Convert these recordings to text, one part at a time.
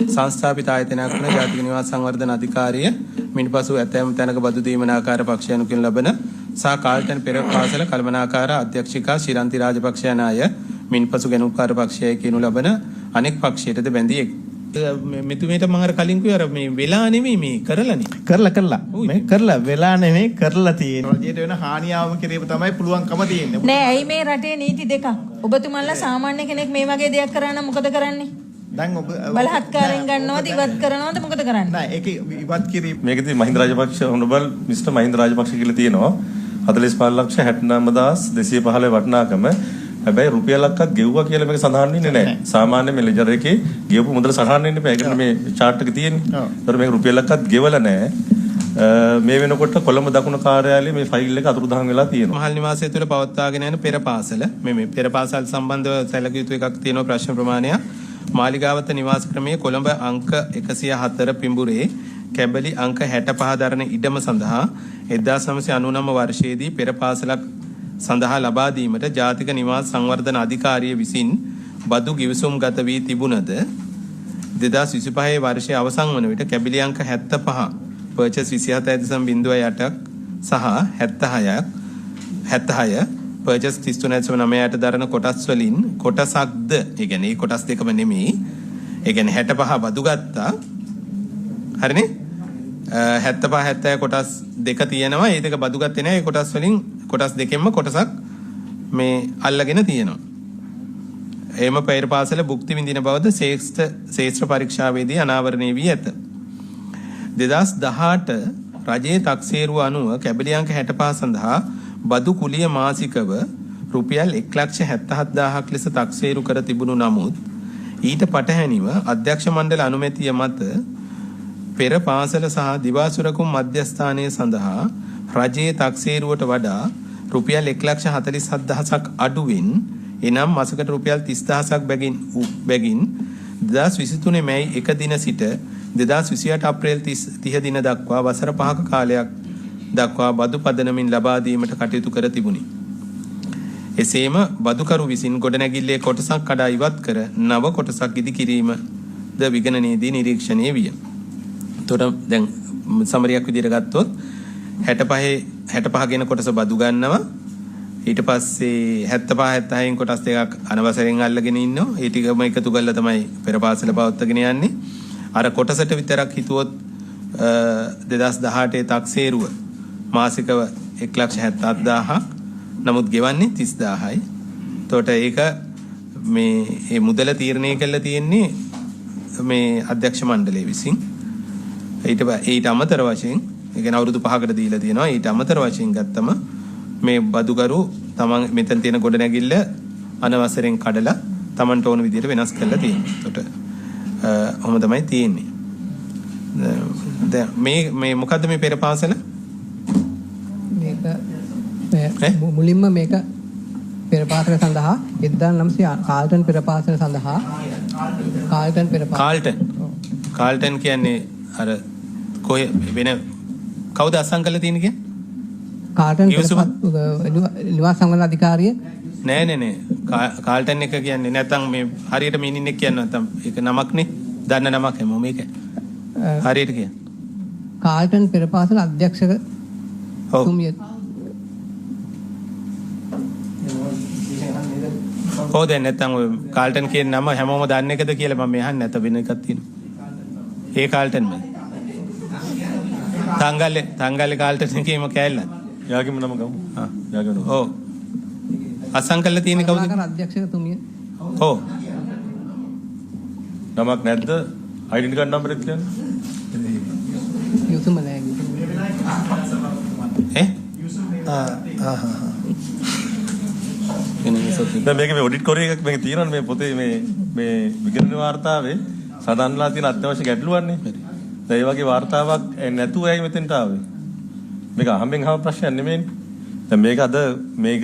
සංස්ථාපිත ආයතනයක් වන ජාතික නිවාස සංවර්ධන අධිකාරිය මින්පසු ඇතැම් තැනක බදු දීමනාකාර පක්ෂයන්කින් ලබන සහ කාල්ටන් පෙර පාසල කළමනාකාර අධ්‍යක්ෂිකා ශිරන්ති රාජපක්ෂ යන අය මින්පසු ගැනුම්කාර පක්ෂයයි කියනු ලබන අනෙක් පක්ෂයටද බැඳී මෙතුමේට මම අර කලින් කිව්වා මේ වෙලා නෙමෙයි මේ කරලා මේ කරලා වෙලා නෙමෙයි කරලා තියෙනවා. රජයට වෙන හානියාවම කිරීම තමයි පුළුවන්කම තියෙන්නේ. නෑ ඇයි මේ රටේ නීති දෙකක්. ඔබතුමන්ලා සාමාන්‍ය කෙනෙක් මේ වගේ දෙයක් කරා නම් මොකද කරන්නේ? දැන් ඔබ බලහත්කාරයෙන් ගන්නවද ඉවත් කරනවද මොකද කරන්නේ? නෑ ඒක ඉවත් කිරීම මේකදී මහින්ද රාජපක්ෂ හොනබල් මිස්ටර් මහින්ද රාජපක්ෂ කියලා තියෙනවා 456,69,215 වටිනාකම. හැබැයි රුපියලක්වත් ගෙවුවා කියලා මේක සඳහන් වෙන්නේ නැහැ. සාමාන්‍ය මේ ලෙජර් එකේ ගෙවපු මුදල සටහන් වෙන්නේ නැහැ. ඒකට මේ chart එක තියෙන්නේ. ඒතර මේක රුපියලක්වත් ගෙවලා නැහැ. මේ වෙනකොට කොළඹ දකුණු කාර්යාලයේ මේ ෆයිල් එක අතුරුදහන් වෙලා තියෙනවා. මහල් නිවාසය තුළ පවත්වාගෙන යන පෙර පාසල මේ පෙර පාසල් සම්බන්ධව සැලකිය යුතු එකක් තියෙනවා ප්‍රශ්න ප්‍රමාණයක්. මාලිගාවත නිවාස ක්‍රමයේ කොළඹ අංක 104 පිඹුරේ කැබලි අංක 65 දරන ඉඩම සඳහා 1999 වර්ෂයේදී පෙර පාසලක් සඳහා ලබා දීමට ජාතික නිවාස සංවර්ධන අධිකාරිය විසින් බදු ගිවිසුම් ගත වී තිබුණද 2025 වර්ෂයේ අවසන් වන විට කැබලි අංක 75 පර්චේස් 27.08ක් සහ 76 පර්චේස් 33.98 දරන කොටස් වලින් කොටසක්ද ඒ කියන්නේ කොටස් දෙකම නෙමෙයි ඒ කියන්නේ 65 බදු ගත්තා හරිනේ 75 70 කොටස් දෙක තියෙනවා ඒ දෙක බදු ගත්තේ නැහැ ඒ කොටස් වලින් කොටස් දෙකෙන්ම කොටසක් මේ අල්ලගෙන තියෙනවා එහෙම පෙර පාසල භුක්ති විඳින බවද ශේෂ්ත්‍ර පරීක්ෂාවේදී අනාවරණය වී ඇත 2018 රජයේ තක්සේරුව අනුව කැබලි අංක 65 සඳහා බදු කුලිය මාසිකව රුපියල් 1,77,000ක් ලෙස තක්සේරු කර තිබුණු නමුත් ඊට පටහැනිව අධ්‍යක්ෂ මණ්ඩල අනුමැතිය මත පෙර පාසල සහ දිවාසුරකුම් මධ්‍යස්ථානයේ සඳහා රජයේ තක්සේරුවට වඩා රුපියල් 1,47,000ක් අඩුවෙන් එනම් මාසකට රුපියල් 30,000ක් බැගින් 2023 මැයි 1 දින සිට 2028 අප්‍රේල් 30 දින දක්වා වසර 5ක කාලයක් දක්වා බදු පදනමින් ලබා දීමට කටයුතු කර තිබුණි. එසේම බදුකරු විසින් ගොඩනැගිල්ලේ කොටසක් කඩා ඉවත් කර නව කොටසක් ඉදි කිරීමද විගණනයේදී නිරීක්ෂණය විය. එතකොට දැන් සමරියක් විදිහට ගත්තොත් 65 කියන කොටස බදු ගන්නවා. ඊට පස්සේ 75 76න් කොටස් දෙකක් අනවසරෙන් අල්ලගෙන ඉන්නවා. ඒ ටිකම එකතු කරලා තමයි පෙර පාසල පවත්වාගෙන යන්නේ. අර කොටසට විතරක් හිතුවොත් 2018 තක්සේරුව මාසිකව 1,77,000ක් නමුත් ගෙවන්නේ 30,000යි. එතකොට ඒක මේ මුදල තීරණය කළා තියෙන්නේ මේ අධ්‍යක්ෂ මණ්ඩලය විසින්. ඊට අමතර වශයෙන් ඒ කියන්නේ අවුරුදු 5කට දීලා තියෙනවා. ඊට අමතර වශයෙන් ගත්තම මේ බදුකරු තමන් මෙතන තියෙන ගොඩනැගිල්ල අනවසරෙන් කඩලා තමන්ට ඕන විදිහට වෙනස් කරලා තියෙනවා. එතකොට ඔහොම තමයි තියෙන්නේ. දැන් මේ මොකද්ද මේ පෙර පාසල? මේක මුලින්ම මේක පෙර පාසල සඳහා 1900 කාල්ටන් පෙර පාසල සඳහා කාල්ටන් කියන්නේ අර කොහේ වෙන කවුද අසං කරලා තියෙන්නේ කියන්නේ? කාල්ටන් නිවාස සංවර්ධන අධිකාරිය නෑ කාල්ටන් එක කියන්නේ නැත්නම් මේ හරියට මීනින් එක කියන්නේ නැත්නම් ඒක නමක්නේ දන්න නමක් හැමෝම මේක හරියට කියන්නේ කාල්ටන් පෙර පාසල අධ්‍යක්ෂක තුමිය ඔව් දැන් නැත්නම් ඔය කාල්ටන් කියන නම හැමෝම දන්න එකද කියලා මම අහන්නේ නැත වෙන එකක් තියෙනවා ඒ කාල්ටන් මම තංගල්ලේ කාල්ටන් එකේම කෑල්ලක් යාගෙම නම ගමු යාගෙම නම ඔව් අසං කරලා තියෙන්නේ කවුද අධ්‍යක්ෂක තුමිය ඔව් නමක් නැද්ද ඩෙන්ටි කාඩ් නම්බර් එක කියන්න යුතුයම නෑ දැන් මේක මේ ඔඩිට් කොරේ එකක් මේක තියෙනවනේ මේ පොතේ මේ විගණන වාර්තාවේ සඳහන්ලා තියෙන අත්‍යවශ්‍ය ගැටලුවන්නේ. දැන් ඒ වගේ වාර්තාවක් නැතුව ඇයි මෙතෙන්ට ආවේ? මේක අහම්බෙන් අහන ප්‍රශ්නයක් නෙමෙයිනේ. දැන් මේක අද මේක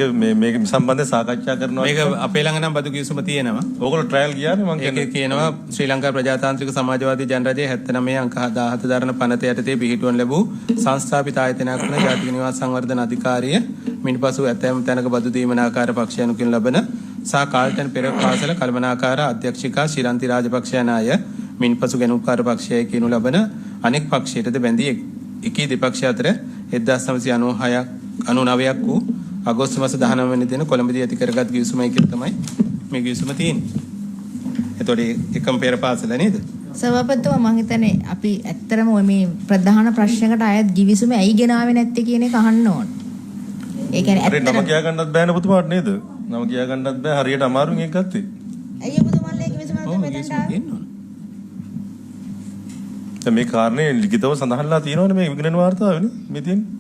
සම්බන්ධව සාකච්ඡා කරනවා. මේක අපේ ළඟ නම් බදු කිවිසුම තියෙනවා. ඕගොල්ලෝ ට්‍රයල් ගියානේ මං කියන්නේ. ඒක කියනවා ශ්‍රී ලංකා ප්‍රජාතාන්ත්‍රික සමාජවාදී ජනරජයේ 79 අංක 17 දරන පනත යටතේ පිහිටුවන ලැබූ සංස්ථාපිත ආයතනයක් වන ජාතික නිවාස සංවර්ධන අධිකාරිය මින්පසු ඇතැම් තැනක බදු දීමනාකාර පක්ෂයන්කින් ලබන සහ කාල්ටන් පෙර පාසල කළමනාකාර අධ්‍යක්ෂිකා ශිරන්ති රාජපක්ෂ යන අය මින්පසු ගැනුම්කාර පක්ෂයයි කියනු ලබන අනෙක් පක්ෂයටද බැඳී එකී දෙපක්ෂ අතර 1996 වූ අගෝස්තු මාස 19 වෙනි දින කොළඹදී ඇති කරගත් ගිවිසුමයි කියලා තමයි මේ ගිවිසුම තියෙන්නේ. එතකොට එකම පෙර පාසල නේද? සභාපතිතුමා මම හිතන්නේ අපි ඇත්තටම මේ ප්‍රධාන ප්‍රශ්නයකට අයත් ගිවිසුම ඇයි ගෙනාවේ නැත්තේ කියන එක අහන්න ඕන. ඒ කියන්නේ හරියට නම කියා ගන්නත් බෑනේ පුතුමාට නේද? නම කියා ගන්නත් බෑ හරියට අමාරුන් එක ගත්තේ. ඇයි ඔබතුමාලා ගිවිසුම නැත්නම් මෙතනට ආවේ? දැන් මේ කාරණේ ලිඛිතව සඳහන්ලා තියෙනවනේ මේ විගණන වාර්තාවනේ මේ තියෙන්නේ.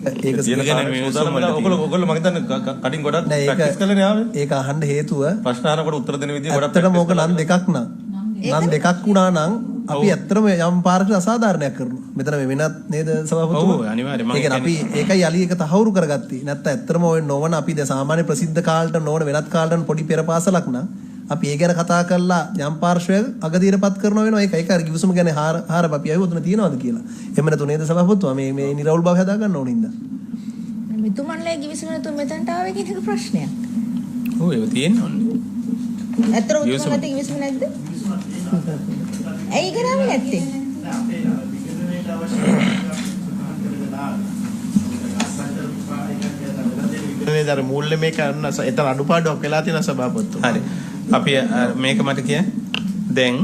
ඒක ඔයගොල්ලෝ මම හිතන්නේ කටින් ගොඩක් ප්‍රැක්ටිස් කරලානේ ආවේ. ඒක අහන්න හේතුව ප්‍රශ්න අහනකොට උත්තර දෙන විදිය ගොඩක් ඇත්තටම ඕක නම් දෙකක් නම් දෙකක් වුණා නම් අපි ඇත්තටම යම් පාරකට අසාධාරණයක් කරනවා. මෙතන වෙනත් නේද සභාපතිතුමා? ඔව් අනිවාර්යයෙන්. ඒ කියන්නේ අපි ඒකයි යලි එක තහවුරු කරගත්තී. නැත්නම් ඇත්තටම ඔය නොවන අපි දැන් සාමාන්‍ය ප්‍රසිද්ධ කාලට නොවන වෙනත් කාලට පොඩි පෙරපාසලක් නම් අපි ඒ ගැන කතා කරලා යම් පාර්ශ්වයක් අගදීරපත් කරනවා වෙනවා. ඒක අර ගිවිසුම ගැන හාර අපි අයවතුන තියනවාද කියලා. එහෙම නැතු නේද සභාපතිතුමා මේ නිරවුල් බව හදා ගන්න ඕනින්ද? මෙතුමන්ලා ගිවිසුම නැතුව මෙතනට ආවේ කියන එක ප්‍රශ්නයක්. ඔව් ඒක තියෙනවනේ. ඇත්තට ඔබතුමාලාට ගිවිසුම නැද්ද? ඇයි ගෙනාවේ නැත්තේ? නේද මූල්‍ය මේක එතන අඩුපාඩුවක් වෙලා තියෙන සභාපතිතුමා. හරි. අපි මේක මට කියන්න. දැන්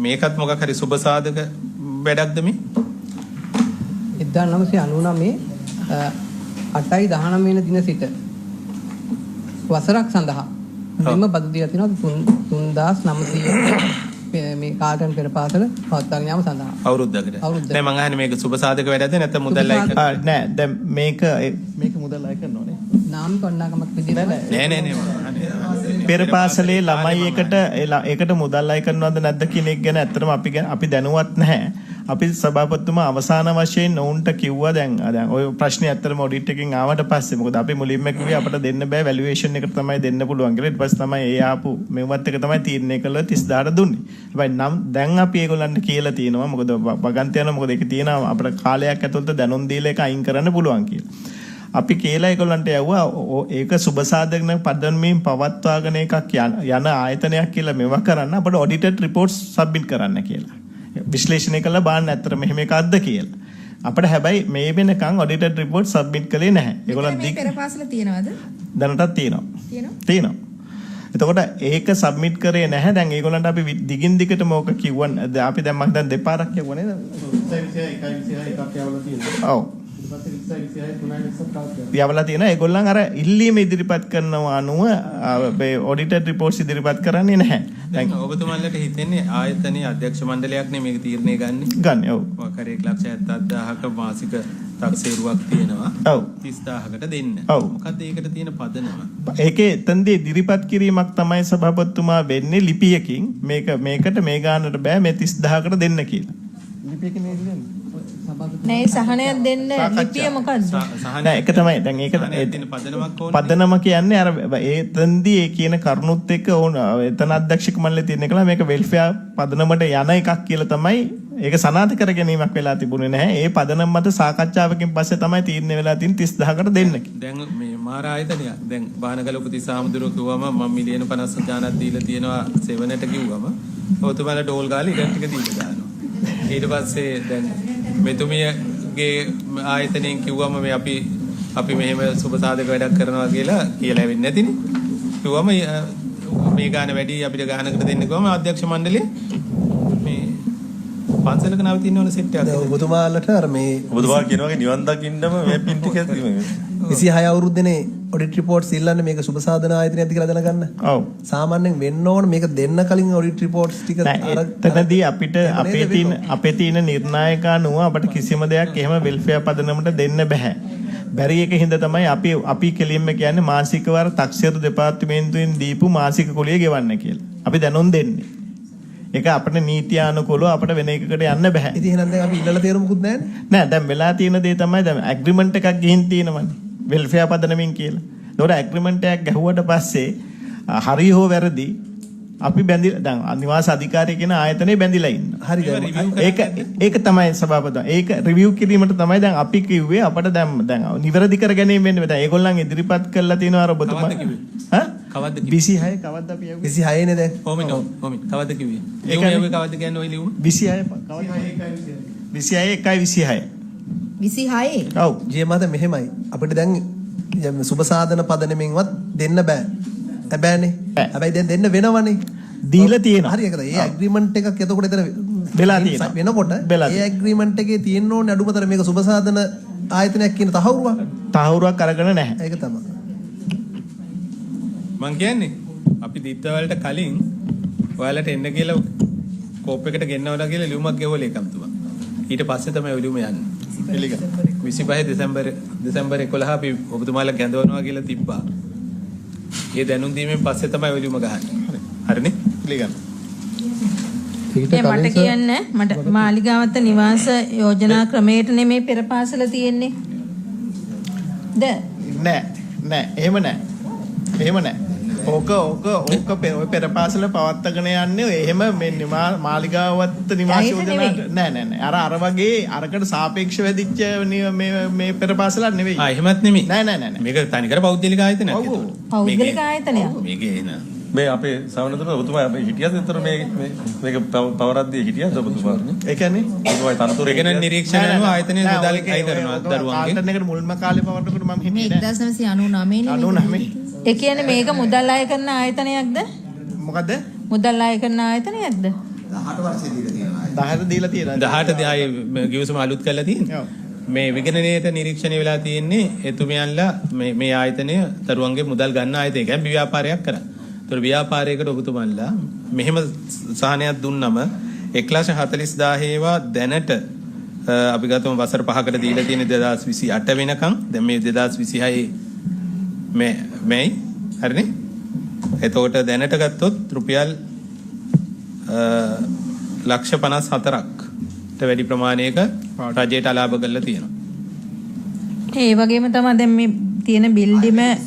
මේකත් මොකක් හරි සුබ සාධක වැඩක්ද මේ? 1999 8/19 වෙනි දින සිට වසරක් සඳහා මෙම බදු දීලා තිනවා 3900 මේ කාටන් පෙර පාසල පවත්වාගෙන යාම සඳහා අවුරුද්දකට. දැන් මම අහන්නේ මේක සුබ සාධක වැඩක්ද නැත්නම් මුදල් අය කරනවා? නෑ දැන් මේක මුදල් අය කරනෝනේ. නාමික වන්නාකමක් විදිහට නෑ. පෙර පාසලේ ළමයි එකට මුදල් අය කරනවද නැද්ද කියන එක ගැන ඇත්තටම අපි දැනුවත් නැහැ. අපි සභාපතිතුමා අවසාන වශයෙන් ඔවුන්ට කිව්වා දැන් ඔය ප්‍රශ්නේ ඇත්තටම ඔඩිට් එකකින් ආවට පස්සේ මොකද අපි මුලින්ම කිව්වේ අපිට දෙන්න බෑ වැලුවේෂන් එකට තමයි දෙන්න පුළුවන් කියලා. ඊට පස්සේ තමයි ඒ ආපු මෙවත් එක තමයි තීරණය කළා 30000ට දුන්නේ. හැබැයි නම් දැන් අපි ඒගොල්ලන්ට කියලා තියෙනවා මොකද වගන්ත යනවා මොකද ඒක තියෙනවා අපිට කාලයක් ඇතුළත දැනුම් දීලා ඒක අයින් කරන්න පුළුවන් කියලා. අපි කියලා ඒගොල්ලන්ට යවුවා ඒක සුබසාධකන පදනමින් පවත්වාගෙන එකක් යන ආයතනයක් කියලා මේවා කරන්න අපිට ඔඩිටඩ් රිපෝට්ස් සබ්මිට් කරන්න කියලා. විශ්ලේෂණය කළා බලන්න ඇත්තට මෙහෙම එකක්ද කියලා. අපිට හැබැයි මේ වෙනකන් ඔඩිටඩ් රිපෝට් සබ්මිට් කළේ නැහැ. ඒගොල්ලන් මේ පෙර පාසල තියනවද? දැනටත් තියෙනවා. එතකොට ඒක සබ්මිට් කරේ නැහැ. දැන් ඒගොල්ලන්ට අපි දිගින් දිගටම ඕක කිව්වන්. අපි දැන් මම දැන් දෙපාරක් කියවුවා නේද? 126 එකක් යවලා තියෙනවා. ඔව්. යවලා තියෙනවා. ඒගොල්ලන් අර ඉල්ලීම ඉදිරිපත් කරනවා අනුව මේ ඔඩිටඩ් රිපෝට්ස් ඉදිරිපත් කරන්නේ නැහැ. දැන් ඔබතුමාලට හිතෙන්නේ ආයතනයේ අධ්‍යක්ෂ මණ්ඩලයක් නේ මේක තීරණය ගන්න. ඔව්. වකරේ 1,70,000ක මාසික තක්සේරුවක් තියෙනවා. ඔව්. 30000කට දෙන්න. ඔව්. මොකද ඒකට තියෙන පදනම? ඒකේ එතනදී ඉදිරිපත් කිරීමක් තමයි සභාපතිතුමා වෙන්නේ ලිපියකින් මේකට මේ ගානට බෑ මේ 30000කට දෙන්න කියලා. ලිපියකින් නේද දෙන්නේ? නෑ සහනයක් දෙන්න ලිපිය මොකද්ද? නෑ ඒක තමයි දැන් ඒක පදනම කියන්නේ අර එතනදී ඒ කියන කරුණුත් එක්ක ඕන එතන අධ්‍යක්ෂක මණ්ඩලයේ තියෙන එකලා මේක වෙල්ෆෙයාර් පදනමට යන එකක් කියලා තමයි ඒක සනාථ කර ගැනීමක් වෙලා තිබුණේ නැහැ. ඒ පදනම මත සාකච්ඡාවකින් පස්සේ තමයි තීරණය වෙලා තියෙන 30000කට දෙන්න කියලා. දැන් මේ මාර ආයතනය දැන් බානගල උපතිසාමුදුරුවෝ කිව්වම මම මිලියන 50 ගාණක් දීලා තියෙනවා සෙවනට කිව්වම ඔතනවල ඩෝල් ගාලා ඉඩම් ටික දීලා දානවා. ඊට පස්සේ දැන් මෙතුමියගේ ආයතනයෙන් කිව්වම මේ අපි මෙහෙම සුබ සාධක වැඩක් කරනවා කියලා වෙන්නේ නැතිනේ. කිව්වම මේ ගාන වැඩි අපිට ගානකට දෙන්න කිව්වම අධ්‍යක්ෂ මණ්ඩලයේ මේ පන්සලක නවතින්න ඕන සෙට් එකක්. ඔබතුමාලට අර මේ ඔබතුමා කියන වගේ නිවන් දකින්නම මේ පින් ටික 26 අවුරුද්දනේ ඔඩිට් රිපෝට්ස් ඉල්ලන්නේ මේක සුබ සාධන ආයතනයක්ද කියලා දැනගන්න. ඔව්. සාමාන්‍යයෙන් වෙන්න ඕන මේක දෙන්න කලින් ඔඩිට් රිපෝට්ස් ටික අරතනදී අපිට අපේ තියෙන නිර්ණායක අනුව අපිට කිසිම දෙයක් එහෙම වෙල්ෆෙයාර් පදනමට දෙන්න බෑ. බැරි එක හින්දා තමයි අපි කෙලින්ම කියන්නේ මාසිකව තක්සේරු දෙපාර්තමේන්තුවෙන් දීපු මාසික කුලිය ගෙවන්න කියලා. අපි දැනුම් දෙන්නේ. ඒක අපේ නීතිය අනුකූලව අපිට වෙන එකකට යන්න බෑ. ඉතින් එහෙනම් දැන් අපි ඉල්ලලා තේරුමුකුත් නැහැනේ. නෑ දැන් වෙලා තියෙන දේ තමයි දැන් ඇග්‍රීමන්ට් එකක් ගිහින් තියෙනවනේ. වෙල්ෆෙයාර් පදනමින් කියලා. ඒකට ඇග්‍රීමන්ට් එකක් ගැහුවට පස්සේ හරි හෝ වැරදි අපි බැඳිලා දැන් නිවාස අධිකාරිය කියන ආයතනේ බැඳිලා ඉන්නවා. හරි ඒක තමයි සභාපතිතුමා. ඒක රිවිව් කිරීමට තමයි දැන් අපි කිව්වේ අපිට දැන් නිවැරදි කර ගැනීම වෙන්නේ. දැන් ඒගොල්ලන් ඉදිරිපත් කළා තියෙනවා අර ඔබතුමා. කවද්ද කිව්වේ? 26 කවද්ද අපි යවුවේ? 26 නේ දැන්. හොමි කවද්ද කිව්වේ? ලියුම යවුවේ කවද්ද කියන්නේ ඔය ලියුම? 26 කවද්ද? 26 26. ඔව් ජීමාත මෙහෙමයි. අපිට දැන් සුබ සාධන පදනමින්වත් දෙන්න බෑ. හැබැයිනේ. හැබැයි දැන් දෙන්න වෙනවනේ. දීලා තියෙනවා. හරි ඒකද? ඒ ඇග්‍රීමන්ට් එකක් එතකොට එතන වෙලා තියෙනවා. වෙනකොට ඒ ඇග්‍රීමන්ට් එකේ තියෙන්න ඕනේ අඩුමතර මේක සුබ සාධන ආයතනයක් කියන තහවුරුවක් අරගෙන නැහැ. ඒක තමයි. මං කියන්නේ අපි දිත්ත වලට කලින් ඔයාලට එන්න කියලා කෝප් එකට ගෙන්නවලා කියලා ලියුමක් ගෙවල ඒකම්තුමා. ඊට පස්සේ තමයි ඔය ලියුම යන්නේ. පිළිගන්න. 25 දෙසැම්බර් 11 අපි ඔබතුමාලා ගැඳවනවා කියලා තිබ්බා. ඒ දැනුම් දීමෙන් පස්සේ තමයි ඔය ලියුම ගහන්නේ. හරිනේ? පිළිගන්න. මට කියන්න මට මාලිගාවත නිවාස යෝජනා ක්‍රමයට නෙමේ පෙරපාසල තියෙන්නේ. නෑ එහෙම නෑ. ඕක ඔය පෙරපාසල පවත්තගෙන යන්නේ එහෙම මේ මාලිගාවත නිවාස යෝජනාවට නෑ. අර වගේ අරකට සාපේක්ෂව වෙදිච්ච මේ පෙරපාසලක් නෙවෙයි. එහෙමත් නෙමෙයි. නෑ. මේක තනිකර පෞද්ගලික ආයතනයක් ඒක. පෞද්ගලික ආයතනයක්. මේකේ එන මේ අපේ සමනතුර ඔබතුමා අපි හිටියද විතර මේක පවරද්දී හිටියද ඔබතුමා? ඒ කියන්නේ ඔබතුමා තනතුර ඒකන නිරීක්ෂණය අනුව ආයතනයේ මුදල් අය කරනවා දරුවන්ගේ. ආයතන එකට මුල්ම කාලේ පවරනකොට මම මේ හිටියේ 1999 නේ. ඒ කියන්නේ මේක මුදල් අය කරන ආයතනයක්ද? මොකද? මුදල් අය කරන ආයතනයක්ද? 10ට දීලා තියෙනවා. 18 ආයේ ගිවිසුම අලුත් කරලා තියෙනවා. මේ විගණනයේට නිරීක්ෂණය වෙලා තියෙන්නේ එතුමියන්ලා මේ ආයතනය දරුවන්ගේ මුදල් ගන්න ආයතනය. ඒ කියන්නේ ව්‍යාපාරයක් කරා. ඒතර ව්‍යාපාරයකට ඔබතුමන්ලා මෙහෙම සහනයක් දුන්නම 1,40,000 ඒවා දැනට අපි ගත්තම වසර 5කට දීලා තියෙන 2028 වෙනකන් දැන් මේ 2026 මේ හරිනේ. එතකොට දැනට ගත්තොත් රුපියල් ලක්ෂ 54ක් වැඩි ප්‍රමාණයක රජයට අලාභ කරලා තියෙනවා. ඒ වගේම තමයි දැන් මේ තියෙන බිල්ඩිම ඈ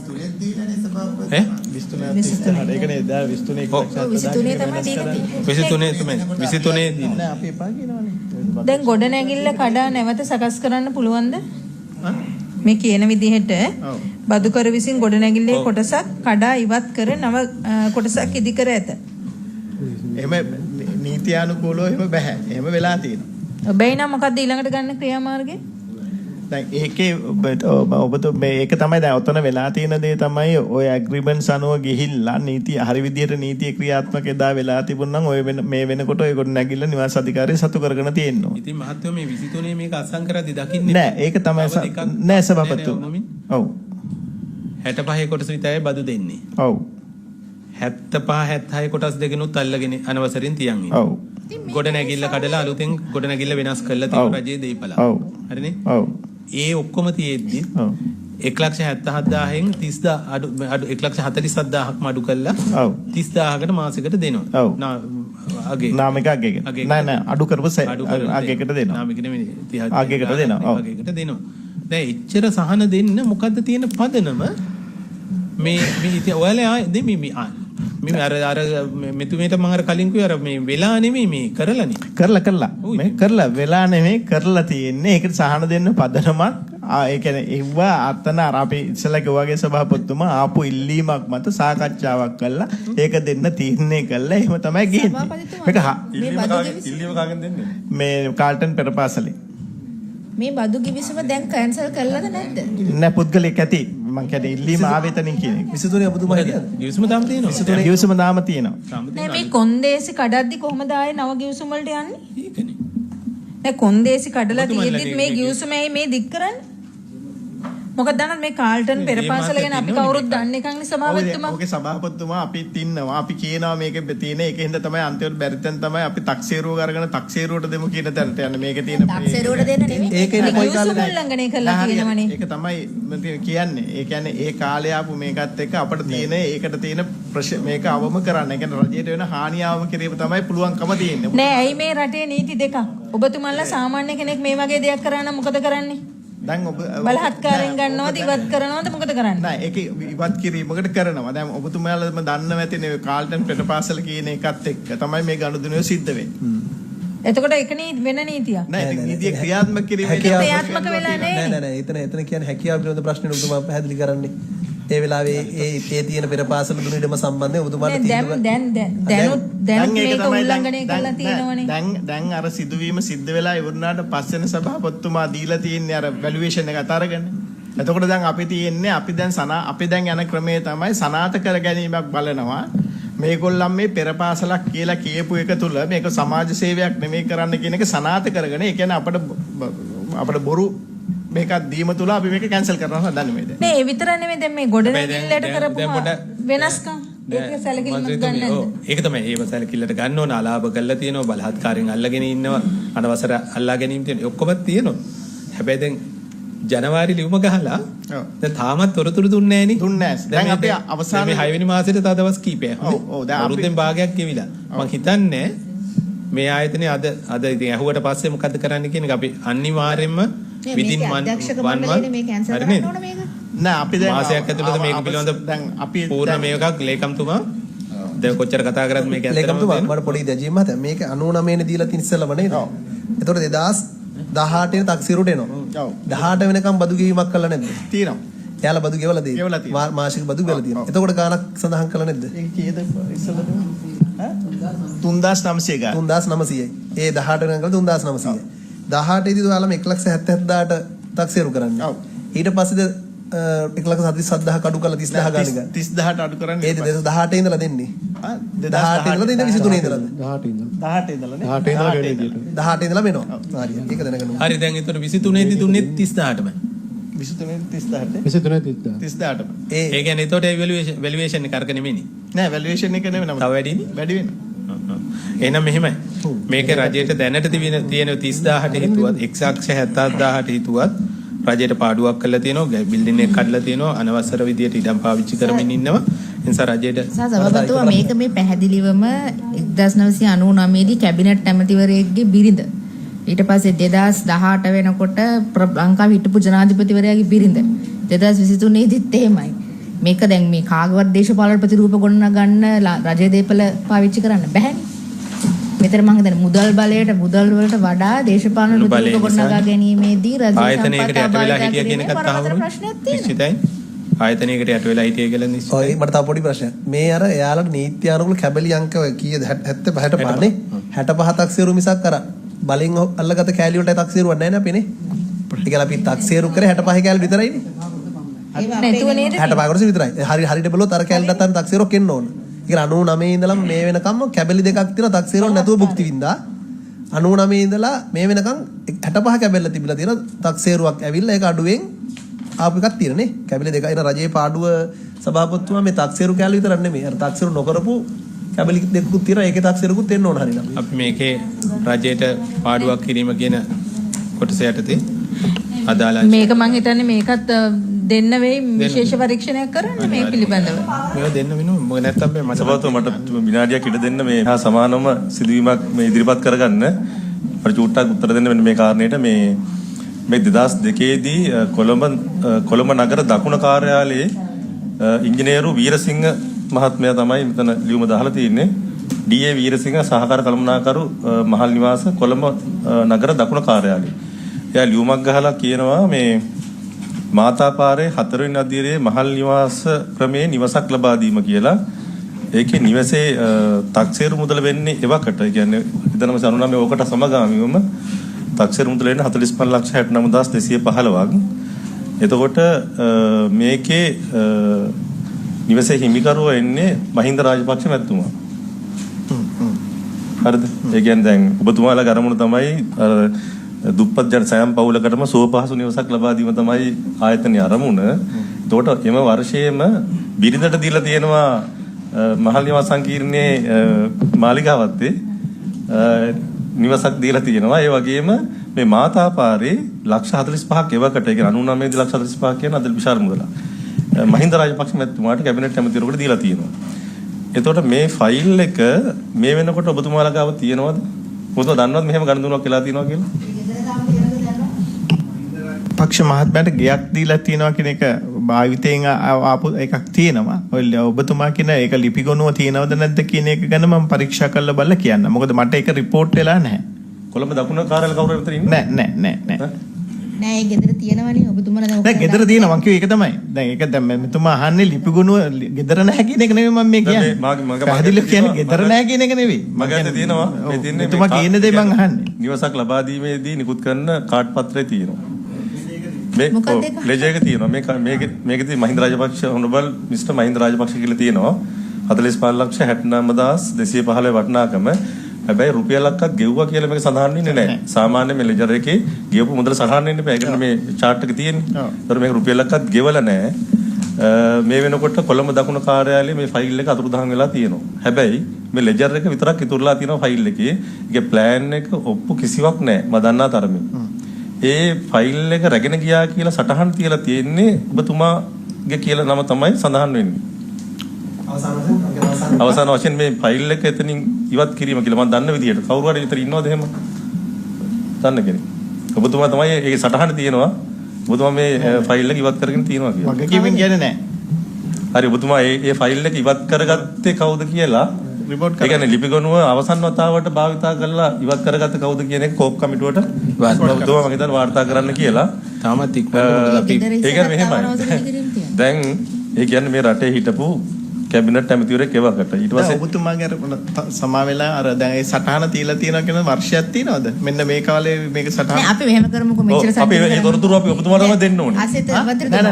23 ඒකනේ 23 23 අපි එපා කියනවනේ. දැන් ගොඩනැගිල්ල කඩා නැවත සකස් කරන්න පුළුවන්ද? මේ කියන විදිහට බදුකර විසින් ගොඩනැගිල්ලේ කොටසක් කඩා ඉවත් කර නව කොටසක් ඉදි කර ඇත. එහෙම නීත්‍යානුකූලව එහෙම බෑ. එහෙම වෙලා තියෙනවා. ඔබයි නම් මොකද්ද ඊළඟට ගන්න ක්‍රියාමාර්ගය? දැන් ඒකේ මේක තමයි දැන් ඔතන වෙලා තියෙන දේ තමයි ඔය ඇග්‍රීමන්ට්ස් අනුව ගිහිල්ලා නීති හරි විදියට නීතිය ක්‍රියාත්මක එදා වෙලා තිබුණනම් ඔය මේ වෙනකොට ඔය කොට නැගිල්ල නිවාස අධිකාරිය සතු කරගෙන තියෙනවා. ඉතින් මහත්මයා මේ 23 මේක අසං කරද්දි දකින්නේ නෑ ඒක තමයි නෑ සභාපති. ඔව් 65 කොටස විතරයි බදු දෙන්නේ. ඔව් 75 76 කොටස් දෙකනොත් අල්ලගෙන අනවසරින් තියන් ඉන්නේ. ඔව් ගොඩනැගිල්ල කඩලා අලුතෙන් ගොඩනැගිල්ල වෙනස් කරලා තියෙන රජයේ දෙයිපල. ඔව් හරිනේ? ඔව් ඒ ඔක්කොම තියෙද්දි 1,77,000න් 30,000 අඩු 1,47,000ක්ම අඩු කරලා 30,000කට මාසෙකට දෙනවා. ඔව් අගේ නාමික අගයකට. නෑ අඩු කරපු අගයකට දෙනවා. නාමික නෙමෙයි 30 අගයකට දෙනවා. ඔව් අගයකට දෙනවා. දැන් එච්චර සහන දෙන්න මොකද්ද තියෙන පදනම මේ ඉතින් ඔයාලා මේ අර මෙතුමේට මම අර කලින් කිව්වා අර මේ වෙලා නෙමෙයි මේ කරලානේ. කරලා මේ කරලා වෙලා නෙමෙයි කරලා තියෙන්නේ. ඒකට සහන දෙන්න පදනමක් ඒ කියන්නේ ඒවා අතන අර අපි ඉස්සලා කිව්වාගේ සභාපතිතුමා ආපු ඉල්ලීමක් මත සාකච්ඡාවක් කළා. ඒක දෙන්න තීරණය කළා. එහෙම තමයි ගිහින්නේ. මේක ඉල්ලීම කාගෙන් දෙන්නේ? මේ කාල්ටන් පෙරපාසලේ. මේ බදු කිවිසුම දැන් කැන්සල් කළාද නැද්ද? නෑ පුද්ගලෙක් ඇති. මං කියන්නේ ඉල්ලීම ආවෙතනින් කියන්නේ. 23 ඔබතුමා හිටියද? ගිවිසුම දාම තියෙනවා. 23 ගිවිසුම දාම තියෙනවා. නෑ මේ කොන්දේසි කඩද්දි කොහමද ආයේ නව ගිවිසුම වලට යන්නේ? ඒකනේ. නෑ කොන්දේසි කඩලා තියෙද්දිත් මේ ගිවිසුමයි මේ දික් කරන්නේ. මොකද දන්නවද මේ කාල්ටන් පෙරපාසල ගැන අපි කවුරුත් දන්නේ නැකන්නේ සභාපතිතුමා. ඔගේ සභාපතිතුමා අපිත් ඉන්නවා. අපි කියනවා මේකේ තියෙන එකෙන්ද තමයි අන්තිමට බැරි තැන තමයි අපි තක්සේරුව කරගෙන තක්සේරුවට දෙමු කියන තැනට යන්නේ. මේකේ තියෙන තක්සේරුවට දෙන්න නෙමෙයි. ඒකේ කොයි කාලෙද උල්ලංඝනය කළා කියනවනේ. ඒක තමයි කියන්නේ. ඒ කියන්නේ ඒ කාලේ ආපු මේකත් එක්ක අපිට තියෙන ඒකට තියෙන මේක අවම කරන්න. ඒ කියන්නේ රජයට වෙන හානිය අවම කිරීම තමයි පුළුවන්කම තියෙන්නේ. නෑ ඇයි මේ රටේ නීති දෙකක්. ඔබතුමන්ලා සාමාන්‍ය කෙනෙක් මේ වගේ දෙයක් කරා නම් මොකද කරන්නේ? දැන් ඔබ බලහත්කාරයෙන් ගන්නවද ඉවත් කරනවද මොකද කරන්නේ? නෑ ඒක ඉවත් කිරීමකට කරනවා. දැන් ඔබතුමාලම දන්නව ඇතිනේ කාල්ටන් පෙරපාසල කියන එකත් එක්ක තමයි මේ ගනුදෙනුව සිද්ධ වෙන්නේ. එතකොට ඒක වෙන නීතියක්. නෑ නීතිය ක්‍රියාත්මක කිරීම ක්‍රියාත්මක වෙලා නෑ. නෑ එතන කියන්නේ හැකියාව පිළිබඳ ප්‍රශ්නේ ඔබතුමා පැහැදිලි කරන්නේ. ඒ වෙලාවේ ඒ තියෙන පෙරපාසල දුන්න ඉඩම සම්බන්ධයෙන් ඔබතුමාට තීන්දුව දැන් මේක උල්ලංඝනය කරලා තියෙනවනේ. දැන් අර සිදුවීම සිද්ධ වෙලා ඉවරනාට පස්සෙන සභාපතිතුමා දීලා තියෙන්නේ අර වැලුවේෂන් එක අතරගෙන. එතකොට දැන් අපි තියෙන්නේ අපි දැන් යන ක්‍රමයේ තමයි සනාථ කර ගැනීමක් බලනවා. මේගොල්ලන් මේ පෙරපාසලක් කියලා කියපු එක තුල මේක සමාජ සේවයක් නෙමෙයි කරන්න කියන එක සනාථ කරගෙන ඒ කියන්නේ අපිට බොරු මේක දීම තුල අපි මේක කැන්සල් කරනවා හදන්නේ මේ දැන්. නේ ඒ විතර නෙමෙයි දැන් මේ ගොඩනැගිල්ලට කරපු වෙනස්කම් ඒක සැලකිලිමත් ගන්න නැද්ද? ඒක තමයි ඒව සැලකිල්ලට ගන්න ඕන අලාභ කරලා තියෙනවා බලහත්කාරයෙන් අල්ලගෙන ඉන්නවා අනවසර අල්ලා ගැනීම තියෙන ඔක්කොම තියෙනවා. හැබැයි දැන් ජනවාරි ලියුම ගහලා දැන් තාමත් තොරතුරු දුන්නේ නැහැ නේ. දුන්නේ නැහැ. දැන් අපි අවසාන මේ 6 වෙනි මාසෙට තව දවස් කීපයක්. ඔව් දැන් අවුරුද්දෙන් භාගයක් ගෙවිලා. මම හිතන්නේ මේ ආයතනයේ අද ඉතින් ඇහුවට පස්සේ මොකද්ද කරන්න කියන එක අපි අනිවාර්යයෙන්ම විදින් අධ්‍යක්ෂක මණ්ඩලයේ මේ කැන්සල් කරන්න ඕන මේක. නෑ අපි දැන් මාසයක් ඇතුළත මේක පිළිබඳ දැන් අපි පූර්ණ මේකක් ලේකම්තුමා දැන් කොච්චර කතා කරත් මේක ඇත්තටම ලේකම්තුමා මට පොඩි දැජීමක් මත මේක 99 නේ දීලා තියෙන ඉස්සෙල්ලම නේද? එතකොට 2018 නේ තක්සේරුට එනවා. ඔව්. 18 වෙනකම් බදු ගෙවීමක් කළා නැද්ද? තියෙනවා. එයාලා බදු ගෙවලා දෙයි. මාසික බදු ගෙවලා තියෙනවා. එතකොට ගාණක් සඳහන් කළා නැද්ද? ඒක කීයද ඉස්සෙල්ලා දුන්නේ? 3900 ගා. 3900යි. ඒ 18 වෙනකම් 3900යි. 18 දී ඔයාලම 1,77,000ට තක්සේරු කරන්නේ. ඔව්. ඊට පස්සේද 1,47,000 අඩු කරලා 30000 ගාණ ගන්න. 30000ට අඩු කරන්නේ. ඒ 2018 ඉඳලා දෙන්නේ. 2018 ඉඳලා දෙන්නේ 23 ඉඳලාද? 18 ඉඳලා නේ. 18 ඉඳලා වෙනවා. හරි. ඒක දැනගන්න ඕනේ. හරි දැන් එතකොට 23 දී දුන්නේ 30000ටම. 23 ඒ කියන්නේ එතකොට වැලුවේෂන් එක අරක නෙමෙයිනේ. නෑ වැලුවේෂන් එක නෙමෙයි නම. තව වැඩිනේ. වැඩි වෙනවා. එහෙනම් මෙහෙමයි. මේක රජයට දැනට තියෙන 30000ට හිතුවත් 1,77,000ට හිතුවත් රජයට පාඩුවක් කරලා තියෙනවා බිල්ඩින් එක කඩලා තියෙනවා අනවසර විදියට ඉඩම් පාවිච්චි කරමින් ඉන්නවා ඒ නිසා රජයට සභාපතිතුමා මේක මේ පැහැදිලිවම 1999 දී කැබිනට් ඇමතිවරයෙක්ගේ බිරිඳ ඊට පස්සේ 2018 වෙනකොට ලංකාවේ හිටපු ජනාධිපතිවරයාගේ බිරිඳ 2023 දීත් එහෙමයි මේක දැන් මේ කාගවත් දේශපාලන ප්‍රතිරූප ගොඩනගා ගන්න රජයේ දේපල පාවිච්චි කරන්න බැහැනේ මෙතන මම හිතන්නේ මුදල් වලට වඩා දේශපාලන ප්‍රතිරූප ගොඩනගා ගැනීමේදී රජයේ ආයතනයකට යට වෙලා හිටිය කියන එකත් අහවුණු නිශ්චිතයි ආයතනයකට යට වෙලා හිටිය කියලා නිශ්චිතයි ඔය මට තව පොඩි ප්‍රශ්නයක් මේ අර එයාලට නීති අනුකූල කැබලි අංක කීයද 75ට පානේ 65 තක්සේරු මිසක් අර බලෙන් අල්ලගත කෑලි වලට තක්සේරුවක් නැහැ නේ අපිනේ ඒ කියලා අපි තක්සේරු කරේ 65 කෑලි විතරයිනේ නැතුව නේද 65 කොටස විතරයි හරියට බලුවොත් අර කෑලිට අතර තක්සේරුවක් එන්න ඕන ඒක 99 ඉඳලම මේ වෙනකම් කැබලි දෙකක් තියෙනවා තක්සේරුවක් නැතුව භුක්ති විඳා 99 ඉඳලා මේ වෙනකම් 65 කැබල්ල තිබිලා තියෙන තක්සේරුවක් ඇවිල්ලා ඒක අඩුවෙන් ආපු එකක් තියෙනනේ කැබලි දෙක එන රජයේ පාඩුව සභාපතිතුමා මේ තක්සේරු කැලේ විතරක් නෙමෙයි අර තක්සේරු නොකරපු කැබලි දෙකකුත් තියෙනවා ඒකේ තක්සේරුකුත් එන්න ඕන හරියට අපි මේකේ රජයට පාඩුවක් කිරීම කියන කොටස යටතේ අදාළ මේක මං හිතන්නේ මේකත් දෙන්න වෙයි විශේෂ පරීක්ෂණයක් කරන්න මේ පිළිබඳව. මේක දෙන්න වෙනවා. මොකද නැත්තම් මේ සභාපතිතුමා මට විනාඩියක් ඉඩ දෙන්න මේ හා සමානම සිදුවීමක් මේ ඉදිරිපත් කරගන්න. මට චූට්ටක් උත්තර දෙන්න වෙන මේ කාරණේට මේ 2002 දී කොළඹ නගර දකුණ කාර්යාලයේ ඉංජිනේරු වීරසිංහ මහත්මයා තමයි මෙතන ලියුම දාලා තියෙන්නේ. ඩී.ඒ. වීරසිංහ සහකාර කළමනාකරු මහල් නිවාස කොළඹ නගර දකුණ කාර්යාලය. එයා ලියුමක් ගහලා කියනවා මේ මාතාපාරේ 4 වෙනි අදියරේ මහල් නිවාස ක්‍රමයේ නිවසක් ලබා දීම කියලා. ඒකේ නිවසේ තක්සේරු මුදල වෙන්නේ එවකට. ඒ කියන්නේ 1999 ඕකට සමගාමීවම තක්සේරු මුදල වෙන්නේ 45,69,215ක්. එතකොට මේකේ නිවසේ හිමිකරුව එන්නේ මහින්ද රාජපක්ෂ මැතිතුමා. හරිද? ඒ කියන්නේ දැන් ඔබතුමාලා ගරමුණ තමයි දුප්පත් ජන සයම් පවුලකටම සුවපහසු නිවසක් ලබා දීම තමයි ආයතනයේ අරමුණ. එතකොට එම වර්ෂයේම බිරිඳට දීලා තියෙනවා මහල් නිවාස සංකීර්ණයේ මාලිගාවත්තේ නිවසක් දීලා තියෙනවා. ඒ වගේම මේ මාතාපාරේ 45,000ක් එවකට ඒ කියන්නේ 99 දී 45,000ක් කියන අද විශාල මුදලක්. මහින්ද රාජපක්ෂ මැතිතුමාට කැබිනට් ඇමතිවරයෙකුට දීලා තියෙනවා. එතකොට මේ ෆයිල් එක මේ වෙනකොට ඔබතුමාලා ගාව තියෙනවද? මොකද දන්නවද මෙහෙම ගණනුවක් වෙලා තියෙනවා කියලා? පක්ෂ මහත්මයාට ගයක් දීලා තියෙනවා කියන එක භාවිතයෙන් ආපු එකක් තියෙනවා. ඔය ඔබතුමා කියන ඒක ලිපිගොනුව තියෙනවද නැද්ද කියන එක ගැන මම පරීක්ෂා කරලා බලලා කියන්න. මොකද මට ඒක report වෙලා නැහැ. කොළඹ දකුණ කාර්යාලය කවුරු හරි විතර ඉන්නේ? නෑ. නෑ ඒ ගෙදර තියෙනවනේ ඔබතුමාලා දැන් දැන් ගෙදර තියෙනවා මං කිව්වේ ඒක තමයි. දැන් ඒක දැන් මෙතුමා අහන්නේ ලිපිගුණුව ගෙදර නැහැ කියන එක නෙමෙයි මම මේ කියන්නේ. පැහැදිලිව කියන්නේ ගෙදර නැහැ කියන එක නෙවෙයි. මගේ තියෙනවා. මේ තියන්නේ මෙතුමා කියන දේ මං අහන්නේ. නිවසක් ලබා දීමේදී නිකුත් කරන කාඩ් පත්‍රය තියෙනවා. මේ ලෙජර් එක තියෙනවා. මේකදී මහින්ද රාජපක්ෂ හොනබල් මිස්ටර් මහින්ද රාජපක්ෂ කියලා තියෙනවා. 45,69,215 වටිනාකම. හැබැයි රුපියලක්වත් ගෙවුවා කියලා මේක සඳහන් වෙන්නේ නැහැ. සාමාන්‍ය මේ ලෙජර් එකේ ගෙවපු මුදල සඳහන් වෙන්නේ නැහැ. ඒකට මේ chart එක තියෙන්නේ. ඒතර මේක රුපියලක්වත් ගෙවලා නැහැ. මේ වෙනකොට කොළඹ දකුණු කාර්යාලයේ මේ ෆයිල් එක අතුරුදහන් වෙලා තියෙනවා. හැබැයි මේ ලෙජර් එක විතරක් ඉතුරුලා තියෙනවා ෆයිල් එකේ. ඒකේ ප්ලෑන් එක ඔප්පු කිසිවක් නැහැ. මම දන්නා තරමින්. ඒ ෆයිල් එක රැගෙන ගියා කියලා සටහන් තියලා තියෙන්නේ ඔබතුමාගේ කියලා නම තමයි සඳහන් වෙන්නේ. අවසාන වශයෙන් මේ ෆයිල් එක එතනින් ඉවත් කිරීම කියලා මම දන්න විදිහට කවුරු හරි විතර ඉන්නවද එහෙම? දන්න කෙනෙක්. ඔබතුමා තමයි ඒකේ සටහන තියෙනවා. ඔබතුමා මේ ෆයිල් එක ඉවත් කරගෙන තියෙනවා කියලා. වගකීමෙන් කියන්නේ නැහැ. හරි ඔබතුමා මේ ෆයිල් එක ඉවත් කරගත්තේ කවුද කියලා රිපෝට් කරලා. ඒ කියන්නේ ලිපිගොනුව අවසන් වතාවට භාවිතා කරලා ඉවත් කරගත්තේ කවුද කියන එක කෝප් කමිටුවට ඔබතුමා මම හිතන්නේ වාර්තා කරන්න කියලා. තාමත් ඉක්මනට අපි ඒ කියන්නේ මෙහෙමයි. දැන් ඒ කියන්නේ මේ රටේ හිටපු කැබිනට් ඇමතිවරයෙක් එවකට ඊට පස්සේ ඔබතුමාගේ අර සමා වෙලා අර දැන් ඒ සටහන තියලා තියෙනවා කියන වර්ෂයක් තියෙනවද? මෙන්න මේ කාලේ මේක සටහන. නෑ අපි මෙහෙම කරමුකෝ මෙච්චර සටහන. අපි ඒ තොරතුරු අපි ඔබතුමාටම දෙන්න ඕනේ. ආසෙත්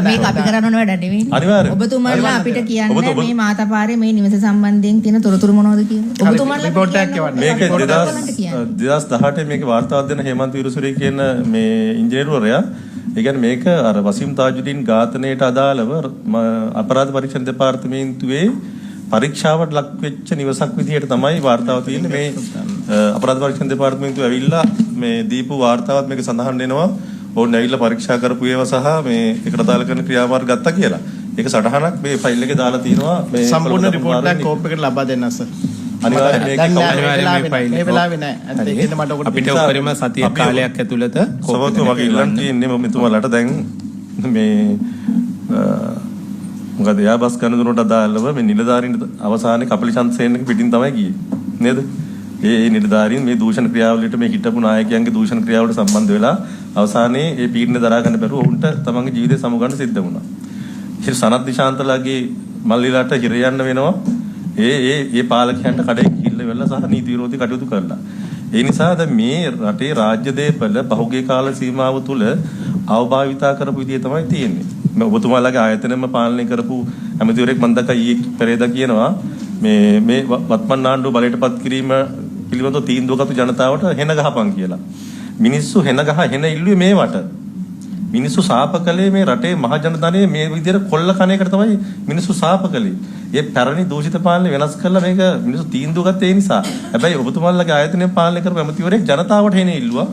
මේක අපි කරන්න ඕන වැඩ නෙවෙයි. අනිවාර්යයෙන්. ඔබතුමාලා අපිට කියන්නේ මේ මාතාපාරේ මේ නිවස සම්බන්ධයෙන් තියෙන තොරතුරු මොනවද කියන්නේ? ඔබතුමාලා රිපෝට් එකක් එවන්න. මේක 2018 මේක වාර්තාවක් දෙන හේමන්ත විරුසුරේ කියන මේ ඉංජිනේරුවරයා ඒ කියන්නේ මේක අර වසීම් තාජුදීන් ඝාතනයට අදාළව අපරාධ පරීක්ෂණ දෙපාර්තමේන්තුවේ පරීක්ෂාවට ලක් වෙච්ච නිවසක් විදිහට තමයි වාර්තාව තියෙන්නේ. මේ අපරාධ පරීක්ෂණ දෙපාර්තමේන්තුව ඇවිල්ලා මේ දීපු වාර්තාවත් මේක සඳහන් වෙනවා. ඕන් ඇවිල්ලා පරීක්ෂා කරපු ඒවා සහ මේ ඒකට අදාළ කරන ක්‍රියාමාර්ග ගත්තා කියලා. ඒක සටහනක් මේ ෆයිල් එකේ දාලා තියෙනවා. මේ සම්පූර්ණ රිපෝට් එක කෝප් එකට ලබා දෙන්න සර්. අනිවාර්යයෙන් මේ වෙලාවේ නෑ. ඒකෙන් මට ඔකට අපිට උපරිම සතිය කාලයක් ඇතුළත සමතු වගේ ඉල්ලන් තියෙන්නේ මම මෙතුමාලට දැන් මේ මොකද යාබස් කනදුනට අදාළව මේ නිලධාරීන් අවසානයේ කපලි චන්ද්‍රසේනගේ පිටින් තමයි ගියේ නේද? ඒ නිලධාරීන් මේ දූෂණ ක්‍රියාවලියට මේ හිටපු නායකයන්ගේ දූෂණ ක්‍රියාවලට සම්බන්ධ වෙලා අවසානයේ ඒ පීඩන දරා ගන්න බැරුව ඔවුන්ට තමන්ගේ ජීවිතය සමුගන්න සිද්ධ වුණා. ඉතින් සනත් දිශාන්තලාගේ මල්ලිලාට හිර යන්න වෙනවා. ඒ පාලකයන්ට කඩේ කිල්ල වෙලා සහ නීති විරෝධී කටයුතු කරලා. ඒ නිසා දැන් මේ රටේ රාජ්‍ය දේපල පහුගිය කාල සීමාව තුළ අවභාවිතා කරපු විදිය තමයි තියෙන්නේ. මම ඔබතුමාලගේ ආයතනෙම පාලනය කරපු ඇමතිවරයෙක් මම දැක්කා ඊයේ පෙරේදා කියනවා මේ වත්මන් ආණ්ඩුව බලයටපත් කිරීම පිළිබඳව තීන්දුවගත්තු ජනතාවට හෙන ගහපන් කියලා. මිනිස්සු හෙන ඉල්ලුවේ මේවට. මිනිස්සු සාප කළේ මේ රටේ මහ ජනධනය මේ විදිහට කොල්ල කන එකට තමයි මිනිස්සු සාප කළේ. ඒ පැරණි දූෂිත පාලනය වෙනස් කරලා මේක මිනිස්සු තීන්දුව ගත්තේ ඒ නිසා. හැබැයි ඔබතුමාලගේ ආයතනයෙන් පාලනය කරපු ඇමතිවරයෙක් ජනතාවට හෙන ඉල්ලුවා.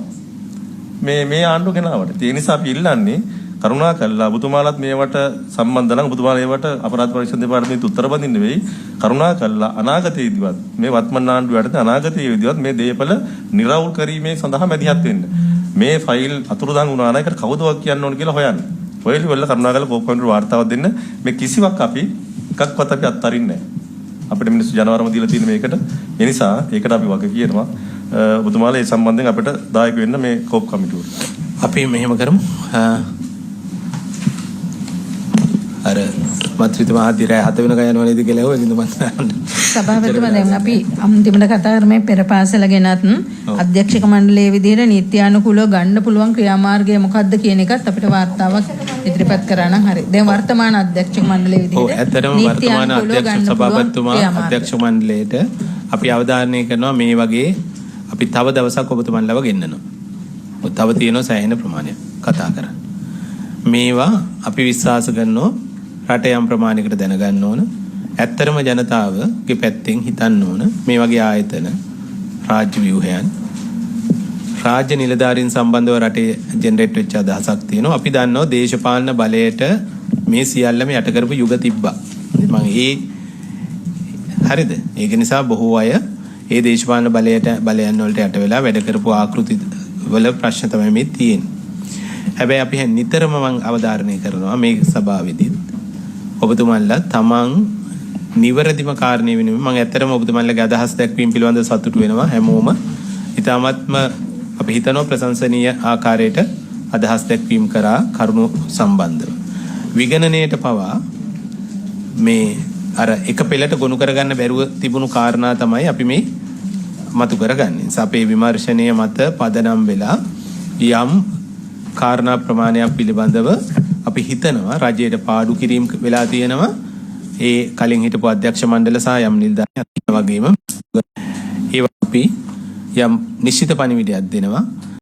මේ ආණ්ඩුව ගෙනාවට. ඒ නිසා අපි ඉල්ලන්නේ කරුණාකරලා ඔබතුමාලත් මේවට සම්බන්ධ නම් ඔබතුමාලා ඒවට අපරාධ පරීක්ෂණ දෙපාර්තමේන්තුව උත්තර බඳින්න වෙයි. කරුණාකරලා අනාගතයේදීවත් මේ වත්මන් ආණ්ඩුවට අනාගතයේදීවත් මේ දේපල නිරවුල් කිරීමේ සඳහා මැදිහත් වෙන්න. මේ ෆයිල් අතුරුදහන් වුණා නම් ඒකට කවුදවත් කියන්න ඕන කියලා හොයන්න. ඔයලි කරුණාකරලා කෝප්පන්ට වාර්තාවක් දෙන්න. මේ කිසිවක් අපි එකක්වත් අපි අත්හරින්නේ නැහැ. අපිට මිනිස්සු ජනවරම දීලා තියෙන මේකට. ඒ නිසා ඒකට අපි වග කියනවා. ඔබතුමාලා ඒ සම්බන්ධයෙන් අපිට දායක වෙන්න මේ කෝප් කමිටුවට. අපි මෙහෙම කරමු. අර මත්‍රිතුමා ආදිරය 7 වෙනකන් යනවා නේද කියලා හොයගෙන මම සභාපතිතුමා දැන් අපි අන්තිමට කතා කරන්නේ පෙර පාසල ගැනත් අධ්‍යක්ෂක මණ්ඩලයේ විදිහට නීත්‍යානුකූලව ගන්න පුළුවන් ක්‍රියාමාර්ගය මොකක්ද කියන එකත් අපිට වාර්තාවක් ඉදිරිපත් කරා නම් හරි. දැන් වර්තමාන අධ්‍යක්ෂක මණ්ඩලයේ විදිහට ඇත්තටම වර්තමාන අධ්‍යක්ෂ සභාපතිතුමා අධ්‍යක්ෂ මණ්ඩලයට අපි අවධාරණය කරනවා මේ වගේ අපි තව දවසක් ඔබතුමන්ලව ගෙන්නනවා. තව තියෙනවා සෑහෙන ප්‍රමාණයක් කතා කරන්න. මේවා අපි විශ්වාස කරනවා රට යම් ප්‍රමාණයකට දැනගන්න ඕන. ඇත්තරම ජනතාවගේ පැත්තෙන් හිතන්න ඕන මේ වගේ ආයතන රාජ්‍ය ව්‍යුහයන් රාජ්‍ය නිලධාරීන් සම්බන්ධව රටේ ජෙනරේට් වෙච්ච අදහසක් තියෙනවා. අපි දන්නවා දේශපාලන බලයට මේ සියල්ලම යට කරපු යුග තිබ්බා. මම හරිද? ඒක නිසා බොහෝ අය ඒ දේශපාලන බලයන් වලට යට වෙලා වැඩ කරපු ආකෘති වල ප්‍රශ්න තමයි මේ තියෙන්නේ. හැබැයි අපි නිතරම මම අවධාරණය කරනවා මේ සභාවේදී ඔබතුමන්ලා තමන් නිවැරදිම කාරණේ වෙනුවෙන් මම ඇත්තටම ඔබතුමන්ලගේ අදහස් දැක්වීම පිළිබඳව සතුටු වෙනවා. හැමෝම ඊටාත්ම අපි හිතනවා ප්‍රශංසනීය ආකාරයට අදහස් දැක්වීම කරා කරුණු සම්බන්ධව. විගණනයේට පවා මේ අර එක පෙළට ගොනු කරගන්න බැරුව තිබුණු කාරණා තමයි අපි මේ මතු කරගන්නේ. අපේ විමර්ශනයේ මත පදනම් වෙලා යම් කාරණා ප්‍රමාණයක් පිළිබඳව අපි හිතනවා රජයට පාඩු කිරීම වෙලා තියෙනවා. ඒ කලින් හිටපු අධ්‍යක්ෂ මණ්ඩල සහ යම් නිලධාරීන් වගේම ඒවා අපි යම් නිශ්චිත පණිවිඩයක් දෙනවා.